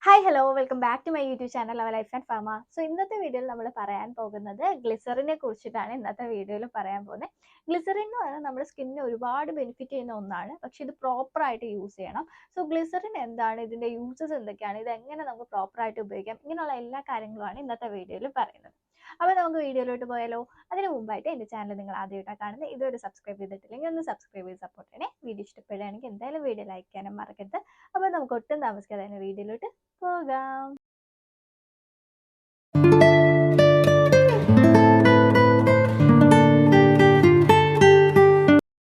Hi hello welcome back to my YouTube channel our life and farm. So ഇന്നത്തെ വീഡിയോയിൽ നമ്മൾ പറയാൻ പോകുന്നത് ഗ്ലിസറിനെ കുറിച്ചിട്ടാണ്. ഇന്നത്തെ വീഡിയോയിൽ പറയാൻ പോകുന്നത് ഗ്ലിസറിൻ എന്ന് പറഞ്ഞാൽ നമ്മുടെ സ്കിന്നിന് ഒരുപാട് ബെനിഫിറ്റ് ചെയ്യുന്ന ഒന്നാണ്. പക്ഷെ ഇത് പ്രോപ്പറായിട്ട് യൂസ് ചെയ്യണം. സോ ഗ്ലിസറിൻ എന്താണ്, ഇതിന്റെ യൂസസ് എന്തൊക്കെയാണ്, ഇത് എങ്ങനെ നമുക്ക് പ്രോപ്പറായിട്ട് ഉപയോഗിക്കാം, ഇങ്ങനെയുള്ള എല്ലാ കാര്യങ്ങളുമാണ് ഇന്നത്തെ വീഡിയോയിൽ പറയുന്നത്. അപ്പോൾ നമുക്ക് വീഡിയോയിലോട്ട് പോയാലോ? അതിന് മുമ്പായിട്ട് എൻ്റെ ചാനൽ നിങ്ങൾ ആദ്യമായിട്ടാണ് കാണുന്നത്, ഇതുവരെ സബ്സ്ക്രൈബ് ചെയ്തിട്ടില്ലെങ്കിൽ ഒന്ന് സബ്സ്ക്രൈബ് ചെയ്ത് സപ്പോർട്ട് ചെയ്യണേ. വീഡിയോ ഇഷ്ടപ്പെടുകയാണെങ്കിൽ എന്തായാലും വീഡിയോ ലൈക്ക് ചെയ്യാനും മറക്കരുത്. അപ്പോൾ നമുക്ക് ഒട്ടും താമസിക്കാതെ തന്നെ വീഡിയോയിലോട്ട് പോകാം.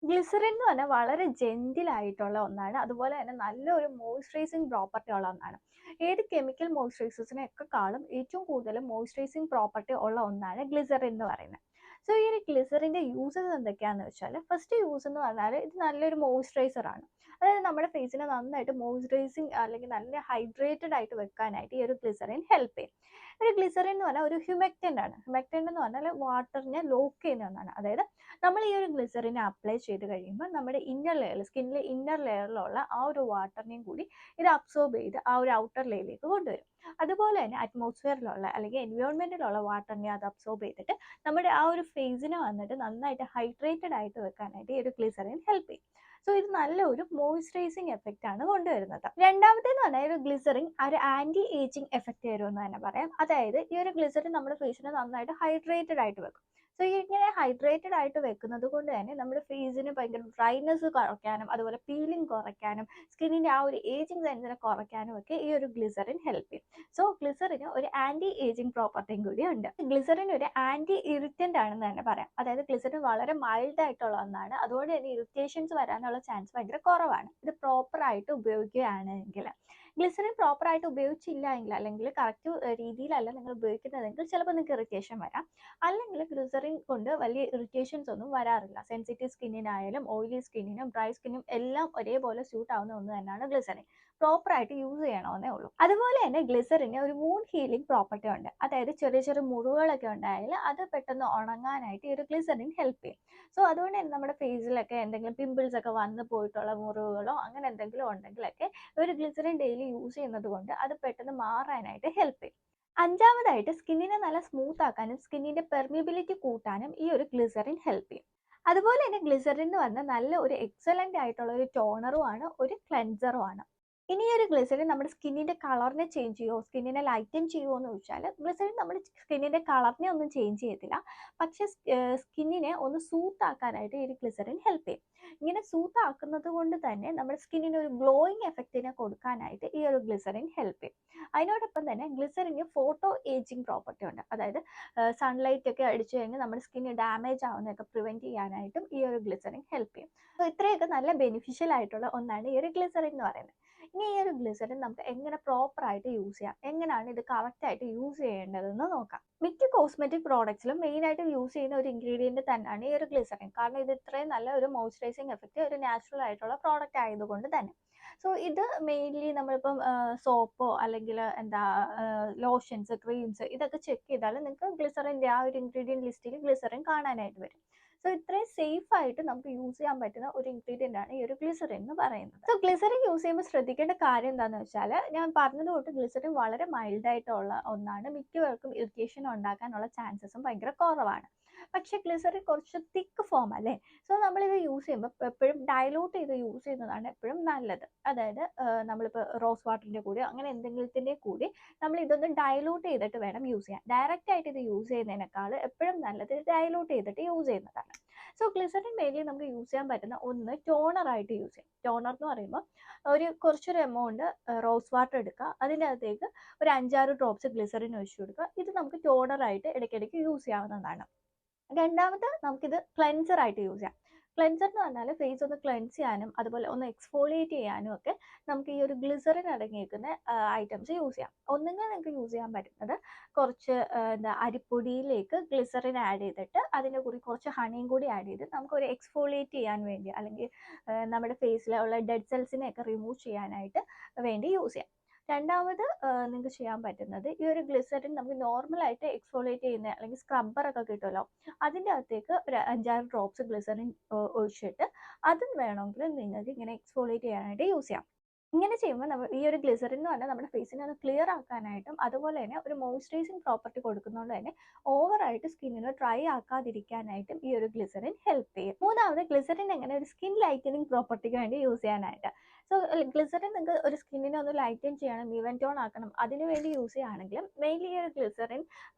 ഗ്ലിസറിൻ എന്ന് പറഞ്ഞാൽ വളരെ ജെന്റിൽ ആയിട്ടുള്ള ഒന്നാണ്. അതുപോലെ തന്നെ നല്ലൊരു മോയ്സ്ചറൈസിങ് പ്രോപ്പർട്ടി ഉള്ള ഒന്നാണ്. ഏത് കെമിക്കൽ മോയ്സ്ചറൈസേഴ്സിനെയൊക്കെക്കാളും ഏറ്റവും കൂടുതൽ മോയ്സ്ചറൈസിങ് പ്രോപ്പർട്ടി ഉള്ള ഒന്നാണ് ഗ്ലിസറിൻ എന്ന് പറയുന്നത്. സോ ഈ ഒരു ഗ്ലിസറിന്റെ യൂസസ് എന്തൊക്കെയാണെന്ന് വെച്ചാൽ, ഫസ്റ്റ് യൂസ് എന്ന് പറഞ്ഞാൽ ഇത് നല്ലൊരു മോയ്സ്ചറൈസർ ആണ്. അതായത് നമ്മുടെ ഫേസിനെ നന്നായിട്ട് മോയ്സ്ചറൈസിങ് അല്ലെങ്കിൽ നല്ല ഹൈഡ്രേറ്റഡ് ആയിട്ട് വെക്കാനായിട്ട് ഈ ഒരു ഗ്ലിസറിൻ ഹെൽപ്പ് ചെയ്യും. ഒരു ഗ്ലിസറിൻ എന്ന് പറഞ്ഞാൽ ഒരു ഹ്യൂമെക്റ്റന്റ് ആണ്. ഹ്യൂമെക്റ്റന്റ് എന്ന് പറഞ്ഞാൽ വാട്ടറിനെ ലോക്ക് ചെയ്യുന്ന ഒന്നാണ്. അതായത് നമ്മൾ ഈ ഒരു ഗ്ലിസറിനെ അപ്ലൈ ചെയ്ത് കഴിയുമ്പോൾ നമ്മുടെ ഇന്നർ ലെയറിൽ, സ്കിന്നിലെ ഇന്നർ ലെയറിലുള്ള ആ ഒരു വാട്ടറിനെയും കൂടി ഇത് അബ്സോർബ് ചെയ്ത് ആ ഒരു ഔട്ടർ ലെയറിലേക്ക് കൊണ്ടുവരും. അതുപോലെ തന്നെ അറ്റ്മോസ്ഫിയറിലുള്ള അല്ലെങ്കിൽ എൻവയോൺമെന്റിലുള്ള വാട്ടറിനെ അത് അബ്സോർബ് ചെയ്തിട്ട് നമ്മുടെ ആ ഒരു ഫേസിനെ വന്നിട്ട് നന്നായിട്ട് ഹൈഡ്രേറ്റഡ് ആയിട്ട് വെക്കാനായിട്ട് ഈ ഒരു ഗ്ലിസറിൻ ഹെൽപ്പ് ചെയ്യും. സോ ഇത് നല്ലൊരു മോയ്സ്ചറൈസിങ് എഫക്റ്റ് ആണ് കൊണ്ടുവരുന്നത്. രണ്ടാമത്തേന്ന് പറഞ്ഞാൽ ഒരു ഗ്ലിസറിൻ ഒരു ആന്റി ഏജിങ് എഫക്റ്റ് വരുമെന്ന് തന്നെ പറയാം. അതായത് ഈ ഒരു ഗ്ലിസറിൻ നമ്മുടെ ഫേസിനെ നന്നായിട്ട് ഹൈഡ്രേറ്റഡ് ആയിട്ട് വെക്കും. സോ ഇങ്ങനെ ഹൈഡ്രേറ്റഡ് ആയിട്ട് വെക്കുന്നത് കൊണ്ട് തന്നെ നമ്മുടെ ഫേസിന് ഭയങ്കര ഡ്രൈനെസ് കുറയ്ക്കാനും അതുപോലെ പീലിംഗ് കുറയ്ക്കാനും സ്കിന്നിന്റെ ആ ഒരു ഏജിങ് സെൻസിനെ കുറയ്ക്കാനും ഒക്കെ ഈ ഒരു ഗ്ലിസറിൻ ഹെൽപ്പ് ചെയ്യും. സോ ഗ്ലിസറിന് ഒരു ആന്റി ഏജിങ് പ്രോപ്പർട്ടിയും കൂടി ഉണ്ട്. ഗ്ലിസറിൻ ഒരു ആന്റി ഇറിറ്റന്റ് ആണെന്ന് തന്നെ പറയാം. അതായത് ഗ്ലിസറിൻ വളരെ മൈൽഡ് ആയിട്ടുള്ള ഒന്നാണ്. അതുകൊണ്ട് തന്നെ ഇറിറ്റേഷൻസ് വരാനുള്ള ചാൻസ് ഭയങ്കര കുറവാണ് ഇത് പ്രോപ്പർ ആയിട്ട് ഉപയോഗിക്കുകയാണെങ്കിൽ. ഗ്ലിസറിൻ പ്രോപ്പർ ആയിട്ട് ഉപയോഗിച്ചില്ല എങ്കിൽ, അല്ലെങ്കിൽ കറക്റ്റ് രീതിയിലല്ല നിങ്ങൾ ഉപയോഗിക്കുന്നതെങ്കിൽ ചിലപ്പോൾ നിങ്ങൾക്ക് ഇറിറ്റേഷൻ വരാം. അല്ലെങ്കിൽ ഗ്ലിസറിൻ കൊണ്ട് വലിയ ഇറിറ്റേഷൻസ് ഒന്നും വരാറില്ല. സെൻസിറ്റീവ് സ്കിന്നിനായാലും ഓയിലി സ്കിന്നിനും ഡ്രൈ സ്കിന്നും എല്ലാം ഒരേപോലെ സ്യൂട്ട് ആവുന്ന ഒന്ന് തന്നെയാണ് ഗ്ലിസറിൻ. പ്രോപ്പർ ആയിട്ട് യൂസ് ചെയ്യണമെന്നേ ഉള്ളൂ. അതുപോലെ തന്നെ ഗ്ലിസറിന് ഒരു വൂണ്ട് ഹീലിംഗ് പ്രോപ്പർട്ടി ഉണ്ട്. അതായത് ചെറിയ ചെറിയ മുറിവുകളൊക്കെ ഉണ്ടായാൽ അത് പെട്ടെന്ന് ഉണങ്ങാനായിട്ട് ഈ ഒരു ഗ്ലിസറിൻ ഹെൽപ്പ് ചെയ്യും. സോ അതുകൊണ്ട് തന്നെ നമ്മുടെ ഫേസിലൊക്കെ എന്തെങ്കിലും പിമ്പിൾസ് ഒക്കെ വന്നു പോയിട്ടുള്ള മുറിവുകളോ അങ്ങനെ എന്തെങ്കിലും ഉണ്ടെങ്കിലൊക്കെ ഒരു ഗ്ലിസറിൻ ഡെയിലി യൂസ് ചെയ്യുന്നത് കൊണ്ട് അത് പെട്ടെന്ന് മാറാനായിട്ട് ഹെൽപ്പ് ചെയ്യും. അഞ്ചാമതായിട്ട് സ്കിന്നിനെ നല്ല സ്മൂത്ത് ആക്കാനും സ്കിന്നിന്റെ പെർമിബിലിറ്റി കൂട്ടാനും ഈ ഒരു ഗ്ലിസറിൻ ഹെൽപ്പ് ചെയ്യും. അതുപോലെ തന്നെ ഗ്ലിസറിൻ എന്ന് പറഞ്ഞാൽ നല്ല ഒരു എക്സലന്റ് ആയിട്ടുള്ള ഒരു ടോണറും ആണ്, ഒരു ക്ലെൻസറും ആണ്. ഇനി ഒരു ഗ്ലിസറിൻ നമ്മുടെ സ്കിന്നിന്റെ കളറിനെ ചേഞ്ച് ചെയ്യുമോ, സ്കിന്നിനെ ലൈറ്റൻ ചെയ്യുമോ എന്ന് ചോദിച്ചാൽ, ഗ്ലിസറിൻ നമ്മുടെ സ്കിന്നിന്റെ കളറിനെ ഒന്നും ചേഞ്ച് ചെയ്യത്തില്ല. പക്ഷെ സ്കിന്നിനെ ഒന്ന് സൂത്ത് ആക്കാനായിട്ട് ഈ ഒരു ഗ്ലിസറിൻ ഹെൽപ്പ് ചെയ്യും. ഇങ്ങനെ സൂത്ത് ആക്കുന്നത് കൊണ്ട് തന്നെ നമ്മുടെ സ്കിന്നിന് ഒരു ഗ്ലോയിങ് എഫക്റ്റിനെ കൊടുക്കാനായിട്ട് ഈ ഒരു ഗ്ലിസറിൻ ഹെൽപ്പ് ചെയ്യും. അതിനോടൊപ്പം തന്നെ ഗ്ലിസറിന് ഫോട്ടോ ഏജിങ് പ്രോപ്പർട്ടി ഉണ്ട്. അതായത് സൺലൈറ്റ് ഒക്കെ അടിച്ചു കഴിഞ്ഞാൽ നമ്മുടെ സ്കിന്ന് ഡാമേജ് ആവുന്നതൊക്കെ പ്രിവെന്റ് ചെയ്യാനായിട്ടും ഈ ഒരു ഗ്ലിസറിൻ ഹെൽപ്പ് ചെയ്യും. അപ്പോൾ ഇത്രയൊക്കെ നല്ല ബെനിഫിഷ്യൽ ആയിട്ടുള്ള ഒന്നാണ് ഈ ഒരു ഗ്ലിസറിൻ എന്ന് പറയുന്നത്. ഇനി ഈ ഒരു ഗ്ലിസറിൻ നമുക്ക് എങ്ങനെ പ്രോപ്പർ ആയിട്ട് യൂസ് ചെയ്യാം, എങ്ങനെയാണ് ഇത് കറക്റ്റ് ആയിട്ട് യൂസ് ചെയ്യേണ്ടതെന്ന് നോക്കാം. മിക്ക കോസ്മെറ്റിക് പ്രോഡക്ട്സിലും മെയിൻ ആയിട്ട് യൂസ് ചെയ്യുന്ന ഒരു ഇൻഗ്രീഡിയന്റ് തന്നെയാണ് ഈ ഒരു ഗ്ലിസറിൻ. കാരണം ഇത് ഇത്രയും നല്ല ഒരു മോയ്സ്ചറൈസിങ് എഫക്റ്റ് ഒരു നാച്ചുറൽ ആയിട്ടുള്ള പ്രോഡക്റ്റ് ആയതുകൊണ്ട് തന്നെ. സോ ഇത് മെയിൻലി നമ്മളിപ്പം സോപ്പോ അല്ലെങ്കിൽ എന്താ ലോഷൻസ്, ക്രീംസ് ഇതൊക്കെ ചെക്ക് ചെയ്താൽ നിങ്ങൾക്ക് ഗ്ലിസറിൻ്റെ ആ ഒരു ഇൻഗ്രീഡിയൻറ്റ് ലിസ്റ്റിൽ ഗ്ലിസറിൻ കാണാനായിട്ട് വരും. സോ ഇത്രയും സേഫ് ആയിട്ട് നമുക്ക് യൂസ് ചെയ്യാൻ പറ്റുന്ന ഒരു ഇൻഗ്രീഡിയൻ്റ് ആണ് ഈ ഒരു ഗ്ലിസറിൻ എന്ന് പറയുന്നത്. സോ ഗ്ലിസറിൻ യൂസ് ചെയ്യുമ്പോൾ ശ്രദ്ധിക്കേണ്ട കാര്യം എന്താണെന്ന് വെച്ചാൽ, ഞാൻ പറഞ്ഞത് തൊട്ട് ഗ്ലിസറിൻ വളരെ മൈൽഡ് ആയിട്ടുള്ള ഒന്നാണ്. മിക്കവർക്കും ഇറിറ്റേഷൻ ഉണ്ടാക്കാനുള്ള ചാൻസസും ഭയങ്കര കുറവാണ്. പക്ഷേ ഗ്ലിസറിൻ കുറച്ച് തിക്ക് ഫോം അല്ലേ. സോ നമ്മളിത് യൂസ് ചെയ്യുമ്പോൾ എപ്പോഴും ഡയലൂട്ട് ചെയ്ത് യൂസ് ചെയ്യുന്നതാണ് എപ്പോഴും നല്ലത്. അതായത് നമ്മളിപ്പോൾ റോസ് വാട്ടറിൻ്റെ കൂടെ അങ്ങനെ എന്തെങ്കിലുത്തിൻ്റെ കൂടി നമ്മൾ ഇതൊന്ന് ഡയലൂട്ട് ചെയ്തിട്ട് വേണം യൂസ് ചെയ്യാൻ. ഡയറക്റ്റ് ആയിട്ട് ഇത് യൂസ് ചെയ്യുന്നതിനേക്കാൾ എപ്പോഴും നല്ലത് ഡയലൂട്ട് ചെയ്തിട്ട് യൂസ് ചെയ്യുന്നതാണ്. സോ ഗ്ലിസറിൻ മെയിൻലി നമുക്ക് യൂസ് ചെയ്യാൻ പറ്റുന്ന ഒന്ന് ടോണറായിട്ട് യൂസ് ചെയ്യും. ടോണർ എന്ന് പറയുമ്പോൾ കുറച്ചൊരു എമൗണ്ട് റോസ് വാട്ടർ എടുക്കുക, അതിൻ്റെ അകത്തേക്ക് ഒരു 5-6 ഡ്രോപ്സ് ഗ്ലിസറിൻ ഒഴിച്ചു കൊടുക്കുക. ഇത് നമുക്ക് ടോണറായിട്ട് ഇടയ്ക്കിടയ്ക്ക് യൂസ് ചെയ്യാവുന്നതാണ്. രണ്ടാമത് നമുക്കിത് ക്ലെൻസർ ആയിട്ട് യൂസ് ചെയ്യാം. ക്ലെൻസർ എന്ന് പറഞ്ഞാൽ ഫേസ് ഒന്ന് ക്ലെൻസ് ചെയ്യാനും അതുപോലെ ഒന്ന് എക്സ്ഫോളിയേറ്റ് ചെയ്യാനും ഒക്കെ നമുക്ക് ഈ ഒരു ഗ്ലിസറിൻ അടങ്ങിയിരിക്കുന്ന ഐറ്റംസ് യൂസ് ചെയ്യാം. ഒന്നുകിൽ നിങ്ങൾക്ക് യൂസ് ചെയ്യാൻ പറ്റുന്നത് കുറച്ച് അരിപ്പൊടിയിലേക്ക് ഗ്ലിസറിൻ ആഡ് ചെയ്തിട്ട് അതിൻ്റെ കൂടി കുറച്ച് ഹണിയും കൂടി ആഡ് ചെയ്ത് നമുക്ക് ഒരു എക്സ്ഫോളിയേറ്റ് ചെയ്യാൻ വേണ്ടി, അല്ലെങ്കിൽ നമ്മുടെ ഫേസിലുള്ള ഡെഡ് സെൽസിനെയൊക്കെ റിമൂവ് ചെയ്യാനായിട്ട് വേണ്ടി യൂസ് ചെയ്യാം. രണ്ടാമത് നിങ്ങൾക്ക് ചെയ്യാൻ പറ്റുന്നത് ഈ ഒരു ഗ്ലിസറിൻ നമുക്ക് നോർമലായിട്ട് എക്സ്ഫോളിയേറ്റ് ചെയ്യുന്ന അല്ലെങ്കിൽ സ്ക്രബ്ബറൊക്കെ കിട്ടുമല്ലോ, അതിൻ്റെ അകത്തേക്ക് ഒരു 5-6 ഡ്രോപ്സ് ഗ്ലിസറിൻ ഒഴിച്ചിട്ട് അതും വേണമെങ്കിൽ നിങ്ങൾക്ക് ഇങ്ങനെ എക്സ്ഫോളിയേറ്റ് ചെയ്യാനായിട്ട് യൂസ് ചെയ്യാം. ഇങ്ങനെ ചെയ്യുമ്പോൾ നമ്മൾ ഈ ഒരു ഗ്ലിസറിൻ എന്ന് പറഞ്ഞാൽ നമ്മുടെ ഫേസിനെ ഒന്ന് ക്ലിയർ ആക്കാനായിട്ടും അതുപോലെ തന്നെ ഒരു മോയ്സ്ചറൈസിങ് പ്രോപ്പർട്ടി കൊടുക്കുന്നതുകൊണ്ട് തന്നെ ഓവറായിട്ട് സ്കിന്നിന് ഡ്രൈ ആക്കാതിരിക്കാനായിട്ടും ഈ ഒരു ഗ്ലിസറിൻ ഹെൽപ്പ് ചെയ്യും. മൂന്നാമത് ഗ്ലിസറിൻ എങ്ങനെ ഒരു സ്കിൻ ലൈറ്റനിങ് പ്രോപ്പർട്ടിക്ക് വേണ്ടി യൂസ് ചെയ്യാനായിട്ട്. സോ ഗ്ലിസറിൻ നിങ്ങൾക്ക് ഒരു സ്കിന്നിനെ ഒന്ന് ലൈറ്റൻ ചെയ്യണം, ഈവൻ ടോൺ ആക്കണം, അതിന് വേണ്ടി യൂസ് ചെയ്യുകയാണെങ്കിലും മെയിൻലി ഈ ഒരു ഗ്ലിസറിൻ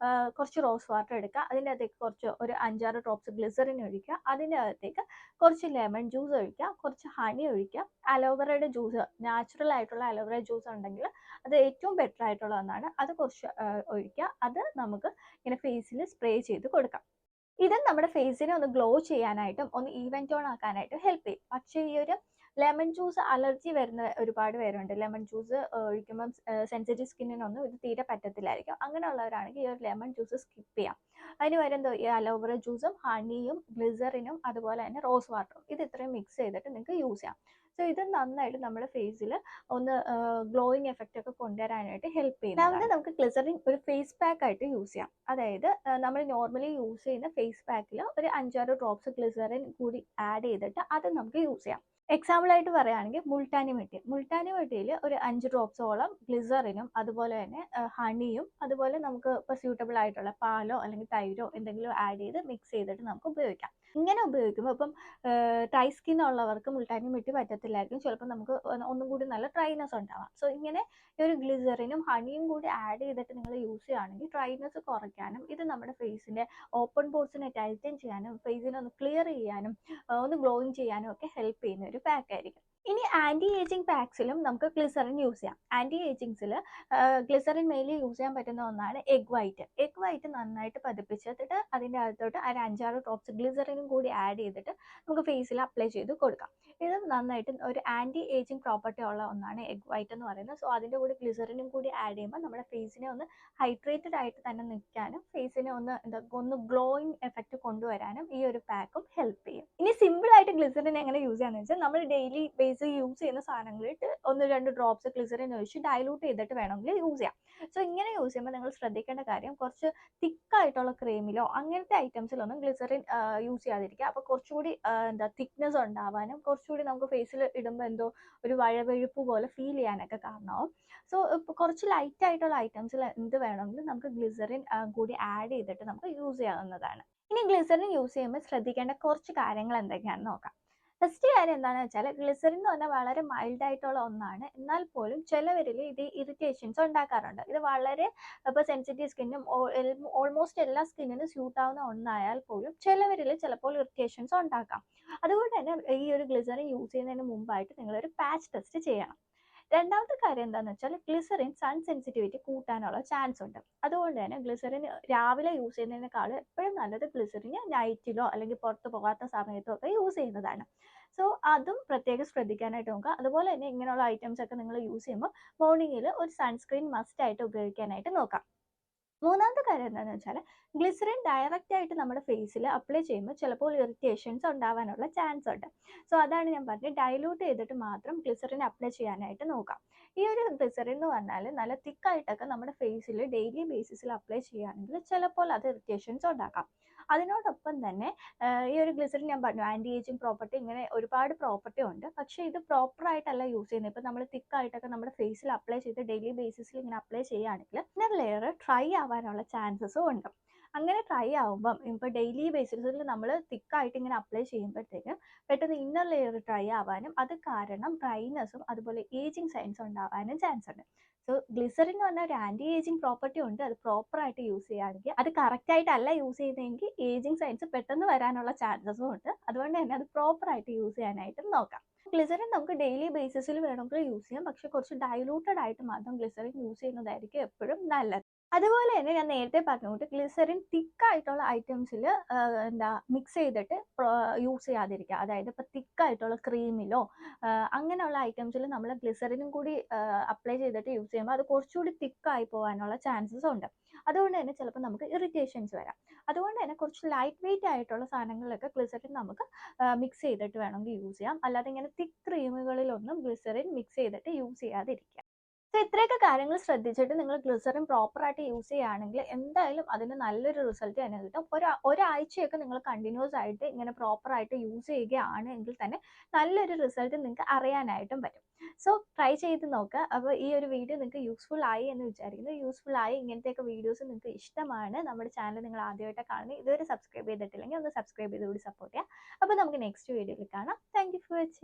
കുറച്ച് റോസ് വാട്ടർ എടുക്കുക, അതിൻ്റെ അകത്തേക്ക് കുറച്ച് ഒരു 5-6 ഡ്രോപ്സ് ഗ്ലിസറിൻ ഒഴിക്കുക, അതിൻ്റെ അകത്തേക്ക് കുറച്ച് ലെമൺ ജ്യൂസ് ഒഴിക്കുക, കുറച്ച് ഹണി ഒഴിക്കുക, അലോവേറയുടെ ജ്യൂസ്, നാച്ചുറൽ ആയിട്ടുള്ള അലോവേറ ജ്യൂസ് ഉണ്ടെങ്കിൽ അത് ഏറ്റവും ബെറ്റർ ആയിട്ടുള്ള ഒന്നാണ്, അത് കുറച്ച് ഒഴിക്കുക. അത് നമുക്ക് ഇങ്ങനെ ഫേസിൽ സ്പ്രേ ചെയ്ത് കൊടുക്കാം. ഇത് നമ്മുടെ ഫേസിനെ ഒന്ന് ഗ്ലോ ചെയ്യാനായിട്ടും ഒന്ന് ഈവൻ ടോൺ ആക്കാനായിട്ടും ഹെൽപ്പ് ചെയ്യും. പക്ഷേ ഈ ഒരു ലെമൺ ജ്യൂസ് അലർജി വരുന്ന ഒരുപാട് പേരുണ്ട്. ലെമൺ ജ്യൂസ് ഒഴിക്കുമ്പം സെൻസിറ്റീവ് സ്കിന്നിനൊന്നും ഇത് തീരെ പറ്റത്തില്ലായിരിക്കും. അങ്ങനെയുള്ളവരാണെങ്കിൽ ഈ ഒരു ലെമൺ ജ്യൂസ് സ്കിപ്പ് ചെയ്യാം. അതിന് പകരം എന്തോ ഈ അലോവേറ ജ്യൂസും ഹണിയും ഗ്ലിസറിനും അതുപോലെ തന്നെ റോസ് വാട്ടറും ഇത് ഇത്രയും മിക്സ് ചെയ്തിട്ട് നിങ്ങൾക്ക് യൂസ് ചെയ്യാം. സോ ഇത് നന്നായിട്ട് നമ്മുടെ ഫേസിൽ ഒന്ന് ഗ്ലോയിങ് എഫക്റ്റ് ഒക്കെ കൊണ്ടുവരാനായിട്ട് ഹെൽപ്പ് ചെയ്യും. രണ്ടാമത് നമുക്ക് ഗ്ലിസറിൻ ഒരു ഫേസ് പാക്ക് ആയിട്ട് യൂസ് ചെയ്യാം. അതായത് നമ്മൾ നോർമലി യൂസ് ചെയ്യുന്ന ഫേസ് പാക്കിൽ ഒരു 5-6 ഡ്രോപ്സ് ഗ്ലിസറിൻ കൂടി ആഡ് ചെയ്തിട്ട് അത് നമുക്ക് യൂസ് ചെയ്യാം. എക്സാമ്പിൾ ആയിട്ട് പറയുകയാണെങ്കിൽ മുൾട്ടാനി മിട്ടിയിൽ ഒരു 5 ഡ്രോപ്സോളം ഗ്ലിസറിനും അതുപോലെ തന്നെ ഹണിയും അതുപോലെ നമുക്ക് ഇപ്പോൾ സ്യൂട്ടബിൾ ആയിട്ടുള്ള പാലോ അല്ലെങ്കിൽ തൈരോ എന്തെങ്കിലും ആഡ് ചെയ്ത് മിക്സ് ചെയ്തിട്ട് നമുക്ക് ഉപയോഗിക്കാം. ഇങ്ങനെ ഉപയോഗിക്കുമ്പോൾ ഇപ്പം ഡ്രൈ സ്കിൻ ഉള്ളവർക്ക് മുൾട്ടാനി മിട്ടി പറ്റത്തില്ലായിരിക്കും, ചിലപ്പോൾ നമുക്ക് ഒന്നും കൂടി നല്ല ഡ്രൈനെസ് ഉണ്ടാവാം. സോ ഇങ്ങനെ ഈ ഒരു ഗ്ലിസറിനും ഹണിയും കൂടി ആഡ് ചെയ്തിട്ട് നിങ്ങൾ യൂസ് ചെയ്യുകയാണെങ്കിൽ ഡ്രൈനെസ് കുറയ്ക്കാനും ഇത് നമ്മുടെ ഫേസിൻ്റെ ഓപ്പൺ പോർസിനെ ടൈറ്റൻ ചെയ്യാനും ഫേസിനെ ഒന്ന് ക്ലിയർ ചെയ്യാനും ഒന്ന് ഗ്ലോയിങ് ചെയ്യാനും ഒക്കെ ഹെൽപ്പ് ചെയ്യുന്ന ഒരു പാക്ക് ആയിരിക്കും. ഇനി ആൻറ്റി ഏജിങ് പാക്സിലും നമുക്ക് ഗ്ലിസറിൻ യൂസ് ചെയ്യാം. ആൻറ്റി ഏജിങ്സിൽ ഗ്ലിസറിൻ മെയിൻലി യൂസ് ചെയ്യാൻ പറ്റുന്ന ഒന്നാണ് എഗ് വൈറ്റ് നന്നായിട്ട് പതിപ്പിച്ചിട്ട് അതിൻ്റെ അകത്തോട്ട് ഒരു 5-6 ഡ്രോപ്സ് ഗ്ലിസറിനും കൂടി ആഡ് ചെയ്തിട്ട് നമുക്ക് ഫേസിൽ അപ്ലൈ ചെയ്ത് കൊടുക്കാം. ഇത് നന്നായിട്ട് ഒരു ആൻറ്റി ഏജിങ് പ്രോപ്പർട്ടി ഉള്ള ഒന്നാണ് എഗ് വൈറ്റ് എന്ന് പറയുന്നത്. സോ അതിൻ്റെ കൂടി ഗ്ലിസറിനും കൂടി ആഡ് ചെയ്യുമ്പോൾ നമ്മുടെ ഫേസിനെ ഒന്ന് ഹൈഡ്രേറ്റഡ് ആയിട്ട് തന്നെ നിൽക്കാനും ഫേസിനെ ഒന്ന് ഗ്ലോയിങ് എഫക്റ്റ് കൊണ്ടുവരാനും ഈ ഒരു പാക്കും ഹെൽപ്പ് ചെയ്യും. ഇനി സിമ്പിൾ ആയിട്ട് ഗ്ലിസറിൻ എങ്ങനെ യൂസ് ചെയ്യാന്ന് വെച്ചാൽ നമ്മൾ ഡെയിലി ബേസ് യൂസ് ചെയ്യുന്ന സാധനങ്ങളിട്ട് 1-2 ഡ്രോപ്സ് ഗ്ലിസറിൻ ഒഴിച്ച് ഡൈലൂട്ട് ചെയ്തിട്ട് വേണമെങ്കിൽ യൂസ് ചെയ്യാം. സോ ഇങ്ങനെ യൂസ് ചെയ്യുമ്പോൾ നിങ്ങൾ ശ്രദ്ധിക്കേണ്ട കാര്യം കുറച്ച് തിക്കായിട്ടുള്ള ക്രീമിലോ അങ്ങനത്തെ ഐറ്റംസിലൊന്നും ഗ്ലിസറിൻ യൂസ് ചെയ്യാതിരിക്കുക. അപ്പോൾ കുറച്ചുകൂടി തിക്നെസ് ഉണ്ടാവാനും കുറച്ചുകൂടി നമുക്ക് ഫേസിൽ ഇടുമ്പോൾ എന്തോ ഒരു വഴുവഴുപ്പ് പോലെ ഫീൽ ചെയ്യാനൊക്കെ കാരണമാവും. സോ ഇപ്പോൾ കുറച്ച് ലൈറ്റ് ആയിട്ടുള്ള ഐറ്റംസിൽ എന്ത് വേണമെങ്കിലും നമുക്ക് ഗ്ലിസറിൻ കൂടി ആഡ് ചെയ്തിട്ട് നമുക്ക് യൂസ് ചെയ്യാവുന്നതാണ്. ഇനി ഗ്ലിസറിൻ യൂസ് ചെയ്യുമ്പോൾ ശ്രദ്ധിക്കേണ്ട കുറച്ച് കാര്യങ്ങൾ എന്തൊക്കെയാണെന്ന് നോക്കാം. ഫസ്റ്റ് കാര്യം എന്താണെന്ന് വെച്ചാൽ ഗ്ലിസറിൻ എന്ന് പറഞ്ഞാൽ വളരെ മൈൽഡ് ആയിട്ടുള്ള ഒന്നാണ്, എന്നാൽ പോലും ചിലവരിൽ ഇത് ഇറിറ്റേഷൻസ് ഉണ്ടാക്കാറുണ്ട്. ഇത് വളരെ ഇപ്പോൾ സെൻസിറ്റീവ് സ്കിന്നും ഓൾമോസ്റ്റ് എല്ലാ സ്കിന്നിനും സ്യൂട്ട് ആവുന്ന ഒന്നായാൽ പോലും ചിലവരിൽ ചിലപ്പോൾ ഇറിറ്റേഷൻസ് ഉണ്ടാക്കാം. അതുകൊണ്ട് തന്നെ ഈ ഒരു ഗ്ലിസറിൻ യൂസ് ചെയ്യുന്നതിന് മുമ്പായിട്ട് നിങ്ങളൊരു പാച്ച് ടെസ്റ്റ് ചെയ്യണം. രണ്ടാമത്തെ കാര്യം എന്താണെന്ന് വെച്ചാൽ ഗ്ലിസറിൻ സൺ സെൻസിറ്റിവിറ്റി കൂട്ടാനുള്ള ചാൻസ് ഉണ്ട്. അതുകൊണ്ട് തന്നെ ഗ്ലിസറിൻ രാവിലെ യൂസ് ചെയ്യുന്നതിനേക്കാൾ എപ്പോഴും നല്ലത് ഗ്ലിസറിന് നൈറ്റിലോ അല്ലെങ്കിൽ പുറത്ത് പോകാത്ത സമയത്തോ ഒക്കെ യൂസ് ചെയ്യുന്നതാണ്. സോ അതും പ്രത്യേകം ശ്രദ്ധിക്കാനായിട്ട് നോക്കുക. അതുപോലെ തന്നെ ഇങ്ങനെയുള്ള ഐറ്റംസ് ഒക്കെ നിങ്ങൾ യൂസ് ചെയ്യുമ്പോൾ മോർണിംഗിൽ ഒരു സൺസ്ക്രീൻ മസ്റ്റ് ആയിട്ട് ഉപയോഗിക്കാനായിട്ട് നോക്കാം. മൂന്നാമത്തെ കാര്യം എന്താണെന്ന് വെച്ചാൽ ഗ്ലിസറിൻ ഡയറക്റ്റ് ആയിട്ട് നമ്മുടെ ഫേസിൽ അപ്ലൈ ചെയ്യുമ്പോൾ ചിലപ്പോൾ ഇറിറ്റേഷൻസ് ഉണ്ടാവാനുള്ള ചാൻസ് ഉണ്ട്. സോ അതാണ് ഞാൻ പറഞ്ഞത്, ഡൈലൂട്ട് ചെയ്തിട്ട് മാത്രം ഗ്ലിസറിൻ അപ്ലൈ ചെയ്യാനായിട്ട് നോക്കാം. ഈ ഒരു ഗ്ലിസറിൻ എന്ന് പറഞ്ഞാൽ നല്ല തിക്കായിട്ടൊക്കെ നമ്മുടെ ഫേസിൽ ഡെയിലി ബേസിസിൽ അപ്ലൈ ചെയ്യുകയാണെങ്കിൽ ചിലപ്പോൾ അത് ഇറിറ്റേഷൻസ് ഉണ്ടാക്കാം. അതിനോടൊപ്പം തന്നെ ഈ ഒരു ഗ്ലിസറിൻ ഞാൻ പറഞ്ഞു ആൻറ്റി ഏജിങ് പ്രോപ്പർട്ടി, ഇങ്ങനെ ഒരുപാട് പ്രോപ്പർട്ടി ഉണ്ട്. പക്ഷേ ഇത് പ്രോപ്പറായിട്ടല്ല യൂസ് ചെയ്യുന്നത്. ഇപ്പോൾ നമ്മൾ തിക്കായിട്ടൊക്കെ നമ്മുടെ ഫേസിൽ അപ്ലൈ ചെയ്ത് ഡെയിലി ബേസിസിൽ ഇങ്ങനെ അപ്ലൈ ചെയ്യുകയാണെങ്കിൽ ഇന്നർ ലെയർ ഡ്രൈ ആവാനുള്ള ചാൻസസും ഉണ്ട്. അങ്ങനെ ഡ്രൈ ആവുമ്പം ഇപ്പോൾ ഡെയിലി ബേസിസിൽ നമ്മൾ തിക്കായിട്ട് ഇങ്ങനെ അപ്ലൈ ചെയ്യുമ്പോഴത്തേക്കും പെട്ടെന്ന് ഇന്നർ ലെയർ ഡ്രൈ ആവാനും അത് കാരണം ഡ്രൈനെസ്സും അതുപോലെ ഏജിങ് സൈൻസ് ഉണ്ടാവാനും ചാൻസ് ഉണ്ട്. സോ ഗ്ലിസറിൻ എന്ന് പറഞ്ഞാൽ ഒരു ആൻറ്റി ഏജിങ് പ്രോപ്പർട്ടി ഉണ്ട്. അത് പ്രോപ്പറായിട്ട് യൂസ് ചെയ്യുകയാണെങ്കിൽ, അത് കറക്റ്റായിട്ടല്ല യൂസ് ചെയ്യുന്നതെങ്കിൽ ഏജിങ് സൈൻസ് പെട്ടെന്ന് വരാനുള്ള ചാൻസസും ഉണ്ട്. അതുകൊണ്ട് തന്നെ അത് പ്രോപ്പറായിട്ട് യൂസ് ചെയ്യാനായിട്ട് നോക്കാം. ഗ്ലിസറിൻ നമുക്ക് ഡെയിലി ബേസിസിൽ വേണമെങ്കിൽ യൂസ് ചെയ്യാം, പക്ഷെ കുറച്ച് ഡൈലൂട്ടഡ് ആയിട്ട് മാത്രം ഗ്ലിസറിൻ യൂസ് ചെയ്യുന്നതായിരിക്കും എപ്പോഴും നല്ലത്. അതുപോലെ തന്നെ ഞാൻ നേരത്തെ പറഞ്ഞുകൊണ്ട് ഗ്ലിസറിൻ തിക്കായിട്ടുള്ള ഐറ്റംസിൽ മിക്സ് ചെയ്തിട്ട് യൂസ് ചെയ്യാതിരിക്കുക. അതായത് ഇപ്പോൾ തിക്കായിട്ടുള്ള ക്രീമിലോ അങ്ങനെയുള്ള ഐറ്റംസിൽ നമ്മൾ ഗ്ലിസറിനും കൂടി അപ്ലൈ ചെയ്തിട്ട് യൂസ് ചെയ്യുമ്പോൾ അത് കുറച്ചുകൂടി തിക്കായി പോകാനുള്ള ചാൻസസ് ഉണ്ട്. അതുകൊണ്ട് തന്നെ ചിലപ്പോൾ നമുക്ക് ഇറിറ്റേഷൻസ് വരാം. അതുകൊണ്ട് തന്നെ കുറച്ച് ലൈറ്റ് വെയിറ്റ് ആയിട്ടുള്ള സാധനങ്ങളിലൊക്കെ ഗ്ലിസറിൻ നമുക്ക് മിക്സ് ചെയ്തിട്ട് വേണമെങ്കിൽ യൂസ് ചെയ്യാം. അല്ലാതെ ഇങ്ങനെ തിക്ക് ക്രീമുകളിലൊന്നും ഗ്ലിസറിൻ മിക്സ് ചെയ്തിട്ട് യൂസ് ചെയ്യാതിരിക്കുക. സോ ഇത്രയൊക്കെ കാര്യങ്ങൾ ശ്രദ്ധിച്ചിട്ട് നിങ്ങൾ ഗ്ലിസറിൻ പ്രോപ്പറായിട്ട് യൂസ് ചെയ്യുകയാണെങ്കിൽ എന്തായാലും അതിന് നല്ലൊരു റിസൾട്ട് തന്നെ കിട്ടും. ഒരാഴ്ചയൊക്കെ നിങ്ങൾ കണ്ടിന്യൂസ് ആയിട്ട് ഇങ്ങനെ പ്രോപ്പറായിട്ട് യൂസ് ചെയ്യുകയാണ് എങ്കിൽ തന്നെ നല്ലൊരു റിസൾട്ട് നിങ്ങൾക്ക് അറിയാനായിട്ടും പറ്റും. സോ ട്രൈ ചെയ്ത് നോക്കുക. അപ്പോൾ ഈ ഒരു വീഡിയോ നിങ്ങൾക്ക് യൂസ്ഫുൾ ആയി എന്ന് വിചാരിക്കുന്നു. യൂസ്ഫുൾ ആയി ഇങ്ങനത്തെയൊക്കെ വീഡിയോസ് നിങ്ങൾക്ക് ഇഷ്ടമാണ്, നമ്മുടെ ചാനൽ നിങ്ങൾ ആദ്യമായിട്ട് കാണുന്നത്, ഇതുവരെ സബ്സ്ക്രൈബ് ചെയ്തിട്ടില്ലെങ്കിൽ ഒന്ന് സബ്സ്ക്രൈബ് ചെയ്ത് കൂടി സപ്പോർട്ട് ചെയ്യുക. അപ്പോൾ നമുക്ക് നെക്സ്റ്റ് വീഡിയോയിൽ കാണാം. Thank you for watching.